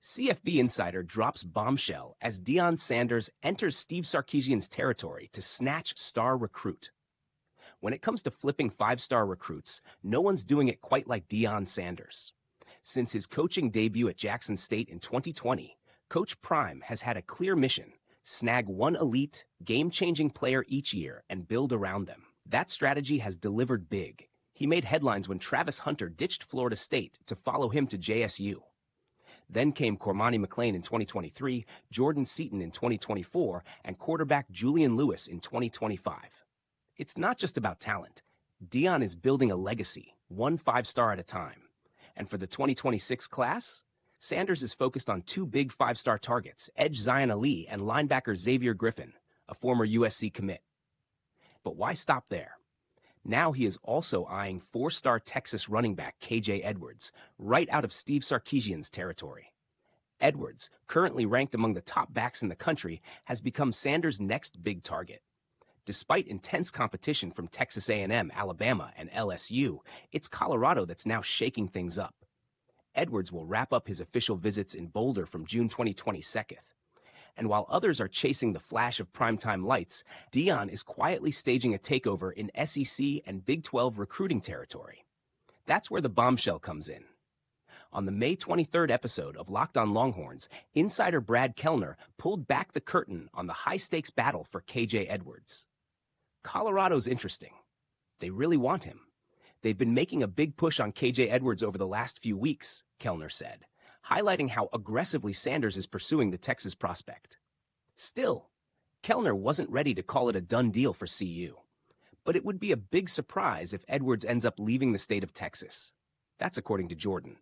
CFB Insider drops Bombshell as Deion Sanders enters Steve Sarkisian's territory to snatch star recruit. When it comes to flipping five-star recruits, no one's doing it quite like Deion Sanders. Since his coaching debut at Jackson State in 2020, Coach Prime has had a clear mission: snag one elite, game-changing player each year and build around them. That strategy has delivered big. He made headlines when Travis Hunter ditched Florida State to follow him to JSU. Then came Cormani McClain in 2023, Jordan Seaton in 2024, and quarterback Julian Lewis in 2025. It's not just about talent. Deion is building a legacy, one five-star at a time. And for the 2026 class, Sanders is focused on two big five-star targets, edge Zion Ali and linebacker Xavier Griffin, a former USC commit. But why stop there? Now he is also eyeing four-star Texas running back KJ Edwards, right out of Steve Sarkisian's territory. Edwards, currently ranked among the top backs in the country, has become Sanders' next big target. Despite intense competition from Texas A&M, Alabama, and LSU, it's Colorado that's now shaking things up. Edwards will wrap up his official visits in Boulder from June 2022. And while others are chasing the flash of primetime lights, Deion is quietly staging a takeover in SEC and Big 12 recruiting territory. That's where the bombshell comes in. On the May 23rd episode of Locked on Longhorns, insider Brad Kellner pulled back the curtain on the high-stakes battle for KJ Edwards. Colorado's interesting. They really want him. They've been making a big push on KJ Edwards over the last few weeks, Kellner said, highlighting how aggressively Sanders is pursuing the Texas prospect. Still, Kellner wasn't ready to call it a done deal for CU. But it would be a big surprise if Edwards ends up leaving the state of Texas. That's according to Jordan.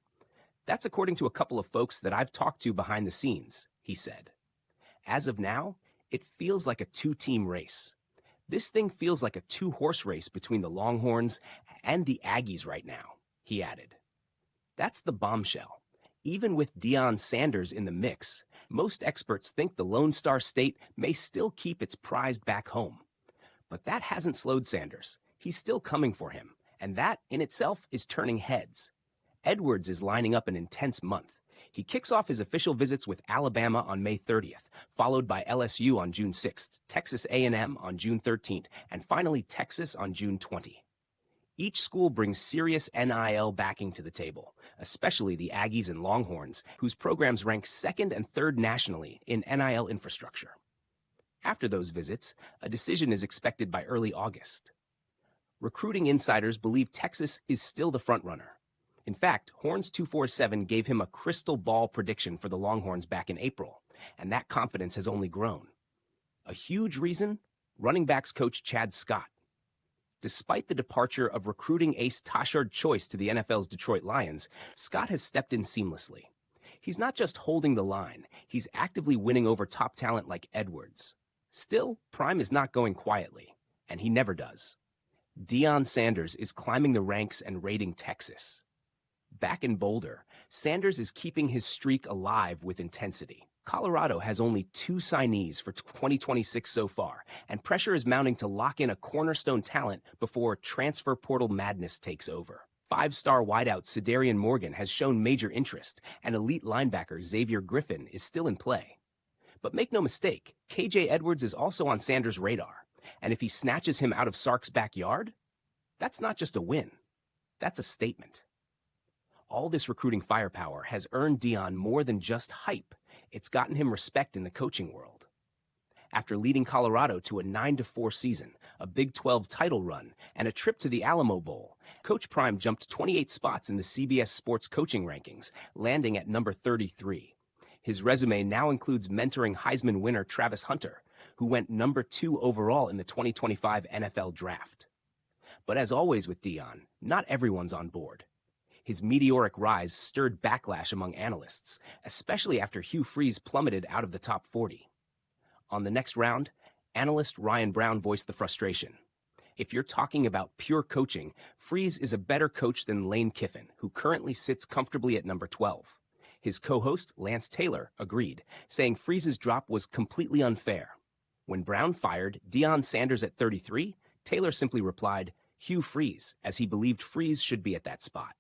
That's according to a couple of folks that I've talked to behind the scenes, he said. As of now, it feels like a two-team race. This thing feels like a two-horse race between the Longhorns and the Aggies right now, he added. That's the bombshell. Even with Deion Sanders in the mix, most experts think the Lone Star State may still keep its prized back home. But that hasn't slowed Sanders. He's still coming for him, and that in itself is turning heads. Edwards is lining up an intense month. He kicks off his official visits with Alabama on May 30th, followed by LSU on June 6th, Texas A&M on June 13th, and finally Texas on June 20th. Each school brings serious NIL backing to the table, especially the Aggies and Longhorns, whose programs rank second and third nationally in NIL infrastructure. After those visits, a decision is expected by early August. Recruiting insiders believe Texas is still the frontrunner. In fact, Horns 247 gave him a crystal ball prediction for the Longhorns back in April, and that confidence has only grown. A huge reason? Running backs coach Chad Scott. Despite the departure of recruiting ace Tashard Choice to the NFL's Detroit Lions, Scott has stepped in seamlessly. He's not just holding the line, he's actively winning over top talent like Edwards. Still, Prime is not going quietly, and he never does. Deion Sanders is climbing the ranks and raiding Texas. Back in Boulder, Sanders is keeping his streak alive with intensity. Colorado has only 2 signees for 2026 so far, and pressure is mounting to lock in a cornerstone talent before transfer portal madness takes over. 5-star wideout Cedarian Morgan has shown major interest, and elite linebacker Xavier Griffin is still in play. But make no mistake, KJ Edwards is also on Sanders' radar, and if he snatches him out of Sark's backyard, that's not just a win, that's a statement. All this recruiting firepower has earned Deion more than just hype. It's gotten him respect in the coaching world. After leading Colorado to a 9-4 season, a Big 12 title run, and a trip to the Alamo Bowl, Coach Prime jumped 28 spots in the CBS Sports coaching rankings, landing at number 33. His resume now includes mentoring Heisman winner Travis Hunter, who went number 2 overall in the 2025 NFL Draft. But as always with Deion, not everyone's on board. His meteoric rise stirred backlash among analysts, especially after Hugh Freeze plummeted out of the top 40. On the next round, analyst Ryan Brown voiced the frustration. If you're talking about pure coaching, Freeze is a better coach than Lane Kiffin, who currently sits comfortably at number 12. His co-host, Lance Taylor, agreed, saying Freeze's drop was completely unfair. When Brown fired Deion Sanders at 33, Taylor simply replied, Hugh Freeze, as he believed Freeze should be at that spot.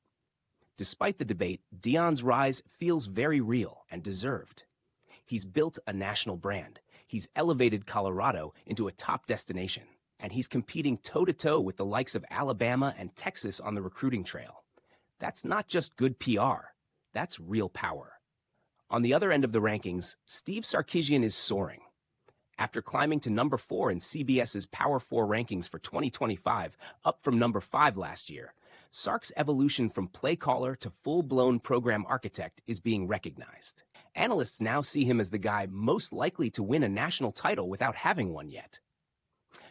Despite the debate, Deion's rise feels very real and deserved. He's built a national brand. He's elevated Colorado into a top destination. And he's competing toe-to-toe with the likes of Alabama and Texas on the recruiting trail. That's not just good PR. That's real power. On the other end of the rankings, Steve Sarkisian is soaring. After climbing to number 4 in CBS's Power 4 rankings for 2025, up from number 5 last year, Sark's evolution from play caller to full-blown program architect is being recognized. Analysts now see him as the guy most likely to win a national title without having one yet.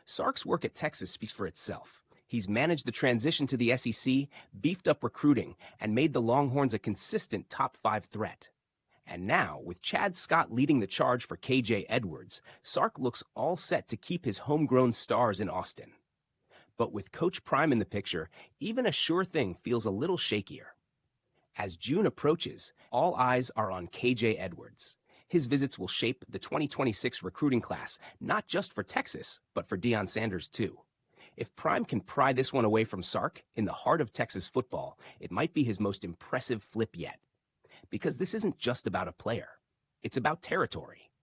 Sark's work at Texas speaks for itself. He's managed the transition to the SEC, beefed up recruiting, and made the Longhorns a consistent top 5 threat. And now, with Chad Scott leading the charge for KJ Edwards, Sark looks all set to keep his homegrown stars in Austin. But with Coach Prime in the picture, even a sure thing feels a little shakier. As June approaches, all eyes are on KJ Edwards. His visits will shape the 2026 recruiting class, not just for Texas, but for Deion Sanders too. If Prime can pry this one away from Sark, in the heart of Texas football, it might be his most impressive flip yet. Because this isn't just about a player. It's about territory.